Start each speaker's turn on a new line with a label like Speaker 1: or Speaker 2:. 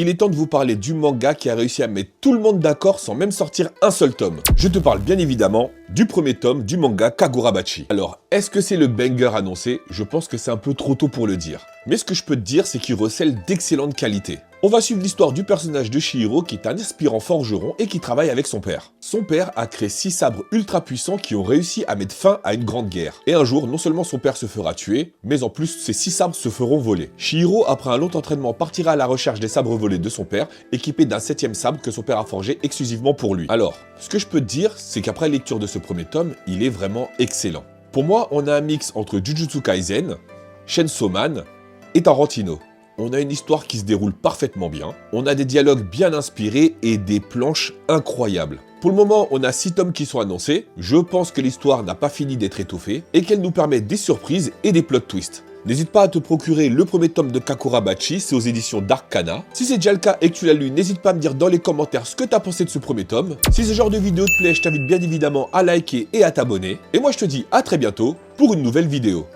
Speaker 1: Il est temps de vous parler du manga qui a réussi à mettre tout le monde d'accord sans même sortir un seul tome. Je te parle bien évidemment du premier tome du manga Kagurabachi. Alors, est-ce que c'est le banger annoncé? Je pense que c'est un peu trop tôt pour le dire. Mais ce que je peux te dire, c'est qu'il recèle d'excellentes qualités. On va suivre l'histoire du personnage de Chihiro qui est un aspirant forgeron et qui travaille avec son père. Son père a créé 6 sabres ultra puissants qui ont réussi à mettre fin à une grande guerre. Et un jour, non seulement son père se fera tuer, mais en plus, ces 6 sabres se feront voler. Chihiro, après un long entraînement, partira à la recherche des sabres volés de son père, équipé d'un 7e sabre que son père a forgé exclusivement pour lui. Alors, ce que je peux te dire, c'est qu'après lecture de ce premier tome, il est vraiment excellent. Pour moi, on a un mix entre Jujutsu Kaisen, Chainsaw Man et Tarantino. On a une histoire qui se déroule parfaitement bien, on a des dialogues bien inspirés et des planches incroyables. Pour le moment, on a 6 tomes qui sont annoncés, je pense que l'histoire n'a pas fini d'être étoffée et qu'elle nous permet des surprises et des plot twists. N'hésite pas à te procurer le premier tome de Kagurabachi, c'est aux éditions Darkana. Si c'est déjà le cas et que tu l'as lu, n'hésite pas à me dire dans les commentaires ce que tu as pensé de ce premier tome. Si ce genre de vidéo te plaît, je t'invite bien évidemment à liker et à t'abonner. Et moi je te dis à très bientôt pour une nouvelle vidéo.